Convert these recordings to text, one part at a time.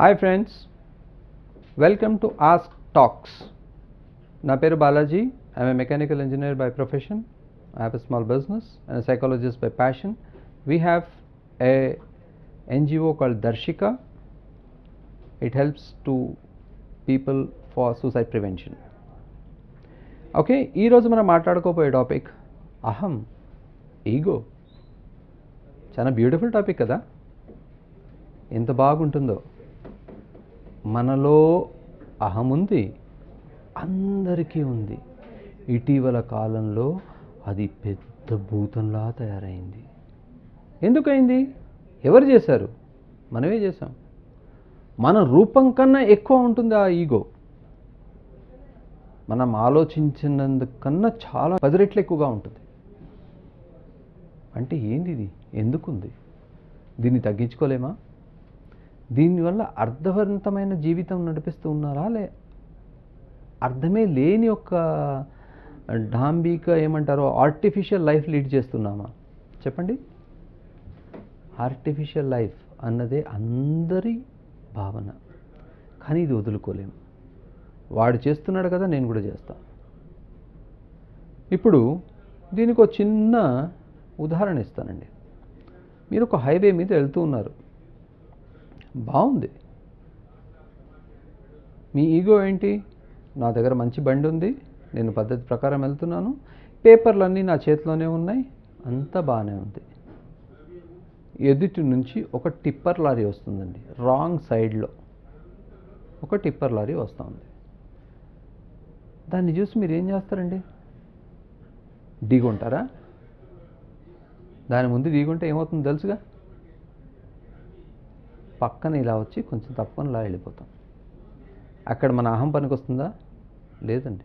Hi friends, welcome to Ask Talks. Na peru Balaji, I am a mechanical engineer by profession. I have a small business and a psychologist by passion. We have a NGO called Darshika. It helps to people for suicide prevention. Okay, ఈరోజు మనం మాట్లాడుకోబోయే topic అహం, ego. చాలా beautiful topic కదా, ఎంత బాగుంటుందో. మనలో అహం ఉంది, అందరికీ ఉంది. ఇటీవల కాలంలో అది పెద్ద భూతంలా తయారైంది. ఎందుకైంది? ఎవరు చేశారు? మనమే చేసాం. మన రూపం కన్నా ఎక్కువ ఉంటుంది ఆ ఈగో. మనం ఆలోచించినందుకన్నా చాలా 10 రెట్లు ఎక్కువగా ఉంటుంది. అంటే ఏంది ఇది? ఎందుకుంది? దీన్ని తగ్గించుకోలేమా? దీనివల్ల అర్థవంతమైన జీవితం నడిపిస్తూ ఉన్నారా, అర్థమే లేని ఒక డాంబిక ఏమంటారో ఆర్టిఫిషియల్ లైఫ్ లీడ్ చేస్తున్నామా? చెప్పండి. ఆర్టిఫిషియల్ లైఫ్ అన్నదే అందరి భావన, కానీ ఇది వదులుకోలేము. వాడు చేస్తున్నాడు కదా, నేను కూడా చేస్తాను. ఇప్పుడు దీనికి ఒక చిన్న ఉదాహరణ ఇస్తానండి. మీరు ఒక హైవే మీద వెళ్తూ ఉన్నారు, బాగుంది. మీ ఈగో ఏంటి? నా దగ్గర మంచి బండి ఉంది, నేను పద్ధతి ప్రకారం వెళ్తున్నాను, పేపర్లన్నీ నా చేతిలోనే ఉన్నాయి, అంతా బాగానే ఉంది. ఎదుటి నుంచి ఒక టిప్పర్ లారీ వస్తుందండి. రాంగ్ సైడ్లో ఒక టిప్పర్ లారీ వస్తుంది. దాన్ని చూసి మీరు ఏం చేస్తారండి? ఢీకొంటారా? దాని ముందు ఢీకొంటే ఏమవుతుందో తెలుసుగా. పక్కన ఇలా వచ్చి కొంచెం తప్పని ఇలా వెళ్ళిపోతాం. అక్కడ మన అహం పనికి వస్తుందా? లేదండి.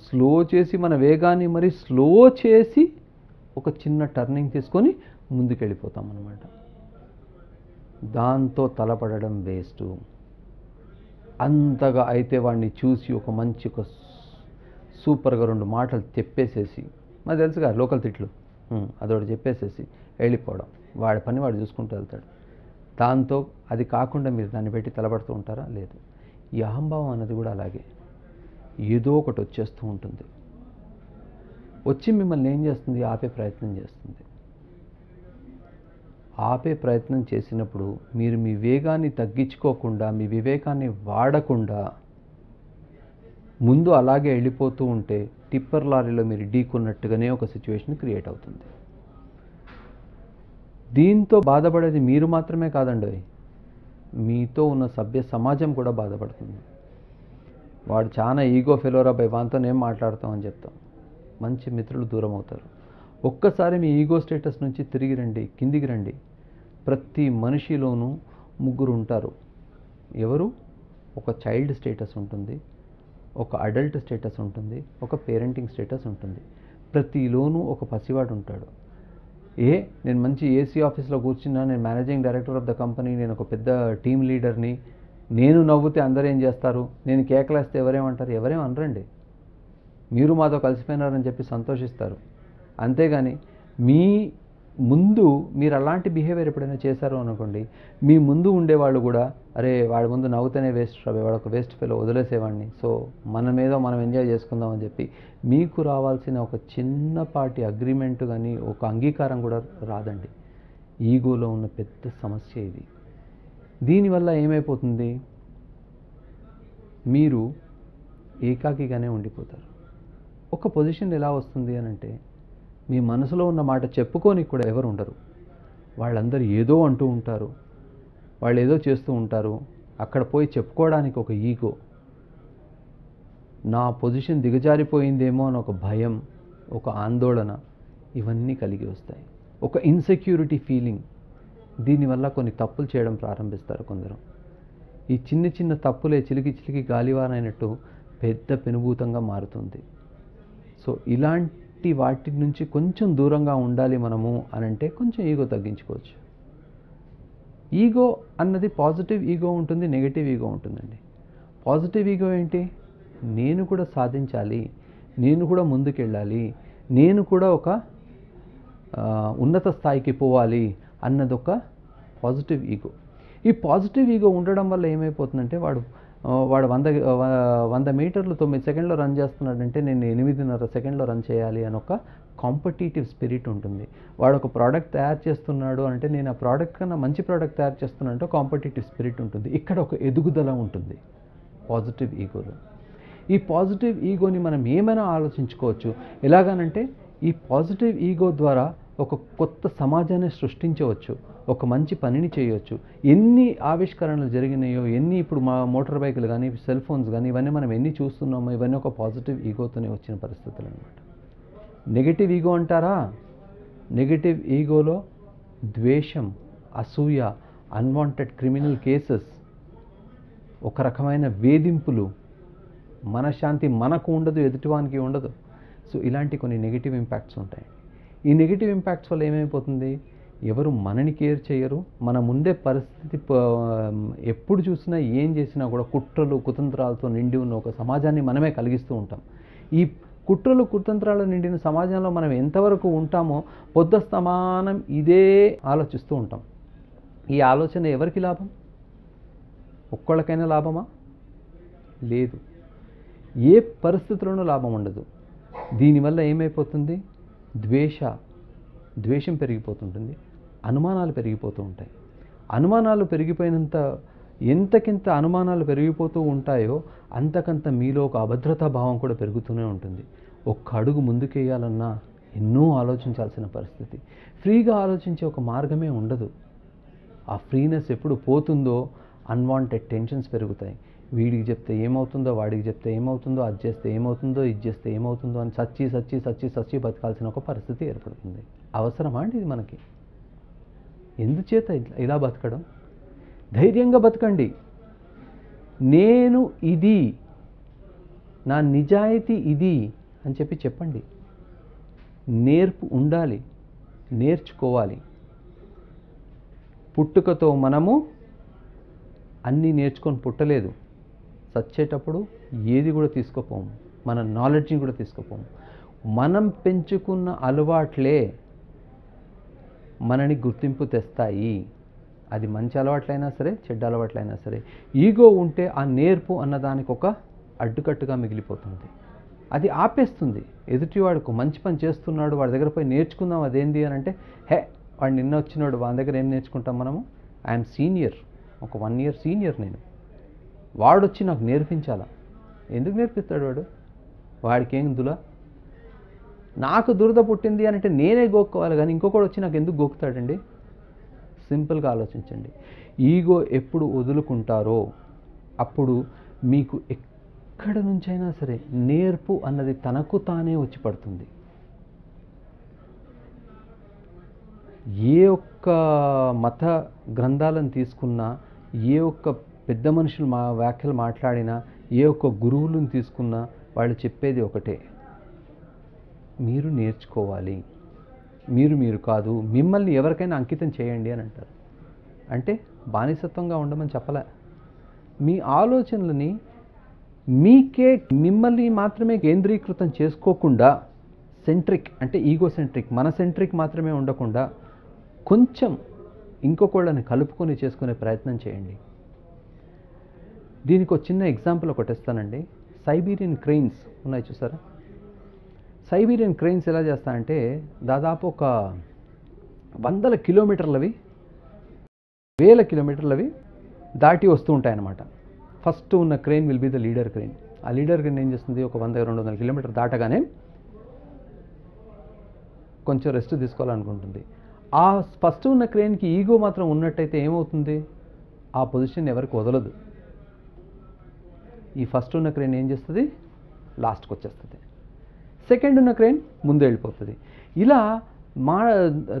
స్లో చేసి మన వేగాన్ని మరి స్లో చేసి ఒక చిన్న టర్నింగ్ తీసుకొని ముందుకు వెళ్ళిపోతాం అన్నమాట. దాంతో తలపడడం వేస్ట్. అంతగా అయితే వాడిని చూసి ఒక మంచి ఒక సూపర్గా 2 మాటలు చెప్పేసేసి, మరి తెలుసుగా లోకల్ తిట్లు, అదొకటి చెప్పేసేసి వెళ్ళిపోవడం. వాడి పని వాడు చూసుకుంటూ వెళ్తాడు. దాంతో అది కాకుండా మీరు దాన్ని పెట్టి తలపడుతూ ఉంటారా? లేదు. ఈ అహంభావం అన్నది కూడా అలాగే ఏదో ఒకటి వచ్చేస్తూ ఉంటుంది. వచ్చి మిమ్మల్ని ఏం చేస్తుంది? ఆపే ప్రయత్నం చేస్తుంది. ఆపే ప్రయత్నం చేసినప్పుడు మీరు మీ వేగాన్ని తగ్గించుకోకుండా, మీ వివేకాన్ని వాడకుండా ముందు అలాగే వెళ్ళిపోతూ ఉంటే టిప్పర్ లారీలో మీరు ఢీకొన్నట్టుగానే ఒక సిచ్యువేషన్ క్రియేట్ అవుతుంది. దీంతో బాధపడేది మీరు మాత్రమే కాదండి, మీతో ఉన్న సభ్య సమాజం కూడా బాధపడుతుంది. వాడు చాలా ఈగో ఫెలోరా బై, వాంతో నేను మాట్లాడతామని చెప్తాం. మంచి మిత్రులు దూరం అవుతారు. ఒక్కసారి మీ ఈగో స్టేటస్ నుంచి తిరిగి రండి, కిందికి రండి. ప్రతి మనిషిలోనూ 3 ఉంటారు. ఎవరు? ఒక చైల్డ్ స్టేటస్ ఉంటుంది, ఒక అడల్ట్ స్టేటస్ ఉంటుంది, ఒక పేరెంటింగ్ స్టేటస్ ఉంటుంది. ప్రతిలోనూ ఒక పసివాడు ఉంటాడు. నేను మంచి ఏసీ ఆఫీస్లో కూర్చున్నా, నేను managing director of the company, నేను ఒక పెద్ద టీమ్ లీడర్ని, నేను నవ్వుతే అందరూ ఏం చేస్తారు, నేను కేకలేస్తే ఎవరేమంటారు? ఎవరేం అనరండి. మీరు మాతో కలిసిపోయినారని చెప్పి సంతోషిస్తారు. అంతేగాని మీ ముందు మీరు అలాంటి బిహేవియర్ ఎప్పుడైనా చేశారు అనుకోండి, మీ ముందు ఉండేవాళ్ళు కూడా, అరే వాడి ముందు నవ్వుతూనే వేస్ట్, వాడు ఒక వేస్ట్ ఫెలో, వదిలేసేవాడిని, సో మనం ఏదో మనం ఎంజాయ్ చేసుకుందాం అని చెప్పి మీకు రావాల్సిన ఒక చిన్నపాటి అగ్రిమెంట్ కానీ ఒక అంగీకారం కూడా రాదండి. ఈగోలో ఉన్న పెద్ద సమస్య ఇది. దీనివల్ల ఏమైపోతుంది? మీరు ఏకాకిగానే ఉండిపోతారు. ఒక పొజిషన్ ఎలా వస్తుంది అని అంటే, మీ మనసులో ఉన్న మాట చెప్పుకోనికి కూడా ఎవరు ఉండరు. వాళ్ళందరూ ఏదో అంటూ ఉంటారు, వాళ్ళు ఏదో చేస్తూ ఉంటారు. అక్కడ పోయి చెప్పుకోవడానికి ఒక ఈగో, నా పొజిషన్ దిగజారిపోయిందేమో అని ఒక భయం, ఒక ఆందోళన, ఇవన్నీ కలిగి వస్తాయి. ఒక ఇన్సెక్యూరిటీ ఫీలింగ్. దీనివల్ల కొన్ని తప్పులు చేయడం ప్రారంభిస్తారు కొందరు. ఈ చిన్న చిన్న తప్పులే చిలికి చిలికి గాలివానైనట్టు పెద్ద పెనుభూతంగా మారుతుంది. సో ఇలాంటి వాటి నుంచి కొంచెం దూరంగా ఉండాలి మనము అని అంటే కొంచెం ఈగో తగ్గించుకోవచ్చు. ఈగో అన్నది పాజిటివ్ ఈగో ఉంటుంది, నెగిటివ్ ఈగో ఉంటుందండి. పాజిటివ్ ఈగో ఏంటి? నేను కూడా సాధించాలి, నేను కూడా ముందుకెళ్ళాలి, నేను కూడా ఒక ఉన్నత స్థాయికి పోవాలి అన్నదొక పాజిటివ్ ఈగో. ఈ పాజిటివ్ ఈగో ఉండడం వల్ల ఏమైపోతుందంటే వాడు 100 మీటర్లు 9 సెకండ్లో రన్ చేస్తున్నాడంటే నేను 8.5 సెకండ్లో రన్ చేయాలి అని ఒక కాంపిటీటివ్ స్పిరిట్ ఉంటుంది. వాడు ఒక ప్రోడక్ట్ తయారు చేస్తున్నాడు అంటే నేను ఆ ప్రోడక్ట్ కన్నా మంచి ప్రోడక్ట్ తయారు చేస్తున్నాను అంటే కాంపిటీటివ్ స్పిరిట్ ఉంటుంది. ఇక్కడ ఒక ఎదుగుదల ఉంటుంది పాజిటివ్ ఈగోలో. ఈ పాజిటివ్ ఈగోని మనం ఏమైనా ఆలోచించుకోవచ్చు. ఎలాగనంటే ఈ పాజిటివ్ ఈగో ద్వారా ఒక కొత్త సమాజాన్ని సృష్టించవచ్చు, ఒక మంచి పనిని చేయవచ్చు. ఎన్ని ఆవిష్కరణలు జరిగినాయో, ఎన్ని ఇప్పుడు మోటార్ బైకులు కానీ సెల్ ఫోన్స్ కానీ ఇవన్నీ మనం ఎన్ని చూస్తున్నామో ఇవన్నీ ఒక పాజిటివ్ ఈగోతోనే వచ్చిన పరిస్థితులు అనమాట. నెగటివ్ ఈగో అంటారా? నెగటివ్ ఈగోలో ద్వేషం, అసూయ, అన్వాంటెడ్ క్రిమినల్ కేసెస్, ఒక రకమైన వేధింపులు, మనశ్శాంతి మనకు ఉండదు, ఎదుటివానికి ఉండదు. సో ఇలాంటి కొన్ని నెగిటివ్ ఇంపాక్ట్స్ ఉంటాయి. ఈ నెగిటివ్ ఇంపాక్ట్స్ వల్ల ఏమైపోతుంది, ఎవరు మనని కేర్ చేయరు. మన ముందే పరిస్థితి ఎప్పుడు చూసినా ఏం చేసినా కూడా కుట్రలు కుతంత్రాలతో నిండి ఉన్న ఒక సమాజాన్ని మనమే కలిగిస్తూ ఉంటాం. ఈ కుట్రలు కుతంత్రాలు నిండిన సమాజంలో మనం ఎంతవరకు ఉంటామో పొద్దస్తమానం ఇదే ఆలోచిస్తూ ఉంటాం. ఈ ఆలోచన ఎవరికి లాభం? ఒక్కళ్ళకైనా లాభమా? లేదు. ఏ పరిస్థితుల్లోనూ లాభం ఉండదు. దీనివల్ల ఏమైపోతుంది, ద్వేషం పెరిగిపోతుంటుంది, అనుమానాలు పెరిగిపోతూ ఉంటాయి. అనుమానాలు పెరిగిపోయినంత ఎంతకింత అనుమానాలు పెరిగిపోతూ ఉంటాయో అంతకంత మీలో ఒక అభద్రతా భావం కూడా పెరుగుతూనే ఉంటుంది. ఒక్క అడుగు ముందుకేయాలన్నా ఎన్నో ఆలోచించాల్సిన పరిస్థితి. ఫ్రీగా ఆలోచించే ఒక మార్గమే ఉండదు. ఆ ఫ్రీనెస్ ఎప్పుడు పోతుందో అన్వాంటెడ్ టెన్షన్స్ పెరుగుతాయి. వీడికి చెప్తే ఏమవుతుందో, వాడికి చెప్తే ఏమవుతుందో, అది చేస్తే ఏమవుతుందో, ఇది చేస్తే ఏమవుతుందో అని సచ్చి బతకాల్సిన ఒక పరిస్థితి ఏర్పడుతుంది. అవసరమా అండి ఇది మనకి? ఎందుచేత ఇలా బతకడం? ధైర్యంగా బతకండి. నేను ఇది, నా నిజాయితీ ఇది అని చెప్పండి. నేర్పు ఉండాలి, నేర్చుకోవాలి. పుట్టుకతో మనము అన్నీ నేర్చుకొని పుట్టలేదు. చచ్చేటప్పుడు ఏది కూడా తీసుకోపోము, మన నాలెడ్జ్ని కూడా తీసుకోపోము. మనం పెంచుకున్న అలవాట్లే మనని గుర్తింపు తెస్తాయి. అది మంచి అలవాట్లైనా సరే, చెడ్డ అలవాట్లైనా సరే. ఈగో ఉంటే ఆ నేర్పు అన్నదానికి ఒక అడ్డుకట్టుగా మిగిలిపోతుంది. అది ఆపేస్తుంది. ఎదుటివాడుకు మంచి పని చేస్తున్నాడు, వాడి దగ్గర పోయి నేర్చుకుందాం అదేంది అని అంటే, వాడు నిన్న వచ్చినాడు, వాడి దగ్గర ఏం నేర్చుకుంటాం మనము? ఐఎమ్ సీనియర్, ఒక 1 year సీనియర్ నేను, వాడొచ్చి నాకు నేర్పించాలా? ఎందుకు నేర్పిస్తాడు వాడు? వాడికి ఏం దులా? నాకు దురద పుట్టింది అని అంటే నేనే గోక్కోవాలి కానీ ఇంకొకడు వచ్చి నాకు ఎందుకు గోకుతాడండి? సింపుల్గా ఆలోచించండి. ఈగో ఎప్పుడు వదులుకుంటారో అప్పుడు మీకు ఎక్కడ నుంచైనా సరే నేర్పు అన్నది తనకు తానే వచ్చి పడుతుంది. ఏ ఒక్క మత గ్రంథాలను తీసుకున్నా, ఏ ఒక్క పెద్ద మనుషులు వ్యాఖ్యలు మాట్లాడినా, ఏ ఒక్క గురువులను తీసుకున్నా వాళ్ళు చెప్పేది ఒకటే, మీరు నేర్చుకోవాలి, మీరు కాదు, మిమ్మల్ని ఎవరికైనా అంకితం చేయండి అని అంటారు. అంటే బానిసత్వంగా ఉండమని చెప్పలే. మీ ఆలోచనలని మిమ్మల్ని మాత్రమే కేంద్రీకృతం చేసుకోకుండా, సెంట్రిక్ అంటే ఈగో సెంట్రిక్, మన సెంట్రిక్ మాత్రమే ఉండకుండా కొంచెం ఇంకొకళ్ళని కలుపుకొని చేసుకునే ప్రయత్నం చేయండి. దీనికి ఒక చిన్న ఎగ్జాంపుల్ ఒకటి ఇస్తానండి. సైబీరియన్ క్రెయిన్స్ ఉన్నాయి చూసారా? సైబీరియన్ క్రెయిన్స్ ఎలా చేస్తాయంటే దాదాపు ఒక 100 కిలోమీటర్లవి, 1000 కిలోమీటర్లవి దాటి వస్తూ ఉంటాయన్నమాట. ఫస్ట్ ఉన్న crane will be the leader crane. ఆ లీడర్ క్రెయిన్ ఏం చేస్తుంది, ఒక 100-200 కిలోమీటర్ దాటగానే కొంచెం రెస్ట్ తీసుకోవాలనుకుంటుంది. ఆ ఫస్ట్ ఉన్న క్రెయిన్కి ఈగో మాత్రం ఉన్నట్టయితే ఏమవుతుంది, ఆ పొజిషన్ ఎవరికి వదలదు. ఈ ఫస్ట్ ఉన్న క్రెయిన్ ఏం చేస్తుంది, లాస్ట్కి వచ్చేస్తుంది. సెకండ్ ఉన్న క్రెయిన్ ముందు వెళ్ళిపోతుంది. ఇలా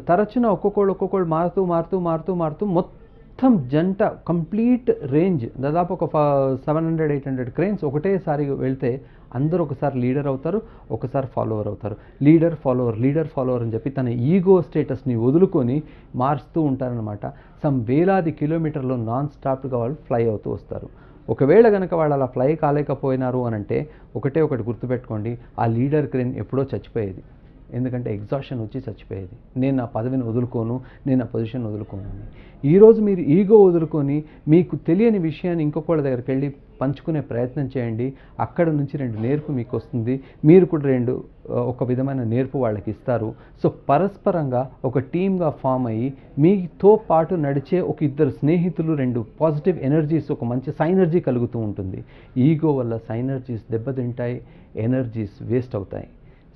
తరచున ఒక్కొక్కళ్ళు మారుతూ మొత్తం జంట కంప్లీట్ రేంజ్ దాదాపు ఒక 700-800 క్రెయిన్స్ ఒకటేసారి వెళ్తే అందరూ ఒకసారి లీడర్ అవుతారు, ఒకసారి ఫాలోవర్ అవుతారు. లీడర్ ఫాలోవర్ అని చెప్పి తన ఈగో స్టేటస్ని వదులుకొని మారుస్తూ ఉంటారనమాట. వేలాది కిలోమీటర్లు నాన్ స్టాప్గా వాళ్ళు ఫ్లై అవుతూ వస్తారు. ఒకవేళ కనుక వాళ్ళు అలా ఫ్లై కాలేకపోయినారు అని అంటే ఒకటి గుర్తుపెట్టుకోండి, ఆ లీడర్ క్రెయిన్ ఎప్పుడో చచ్చిపోయేది. ఎందుకంటే ఎగ్జాషన్ వచ్చి చచ్చిపోయేది. నేను నా పదవిని వదులుకోను, నేను నా పొజిషన్ వదులుకోను అని. ఈరోజు మీరు ఈగో వదులుకొని మీకు తెలియని విషయాన్ని ఇంకొకళ్ళ దగ్గరికి వెళ్ళి పంచుకునే ప్రయత్నం చేయండి. అక్కడ నుంచి 2 నేర్పు మీకు వస్తుంది. మీరు కూడా ఒక విధమైన నేర్పు వాళ్ళకి ఇస్తారు. సో పరస్పరంగా ఒక టీమ్గా ఫామ్ అయ్యి మీతో పాటు నడిచే ఒక 2 స్నేహితులు, 2 పాజిటివ్ ఎనర్జీస్, ఒక మంచి సైనర్జీ కలుగుతూ ఉంటుంది. ఈగో వల్ల సైనర్జీస్ దెబ్బతింటాయి, ఎనర్జీస్ వేస్ట్ అవుతాయి.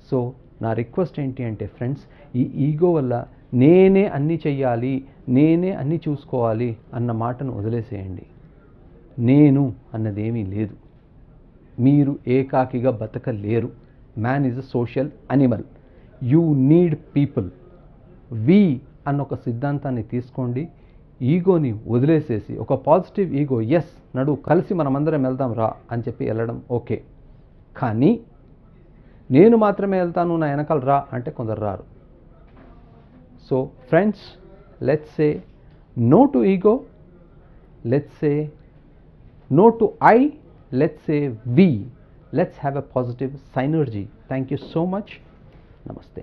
సో నా రిక్వెస్ట్ ఏంటి అంటే ఫ్రెండ్స్, ఈ ఈగో వల్ల నేనే అన్నీ చెయ్యాలి, నేనే అన్నీ చూసుకోవాలి అన్న మాటను వదిలేసేయండి. నేను అన్నది ఏమీ లేదు. మీరు ఏకాకిగా బతకలేరు. Man is a social animal. You need people. వి అన్న ఒక సిద్ధాంతాన్ని తీసుకోండి. ఈగోని వదిలేసేసి ఒక పాజిటివ్ ఈగో, ఎస్ నడు కలిసి మనమందరం వెళ్దాం రా అని చెప్పి వెళ్ళడం ఓకే. కానీ నేను మాత్రమే వెళ్తాను, నా వెనకాల రా అంటే కొందరు రారు. So friends, let's say no to ego, let's say no to I, let's say we. Let's have a positive synergy. Thank you so much. Namaste.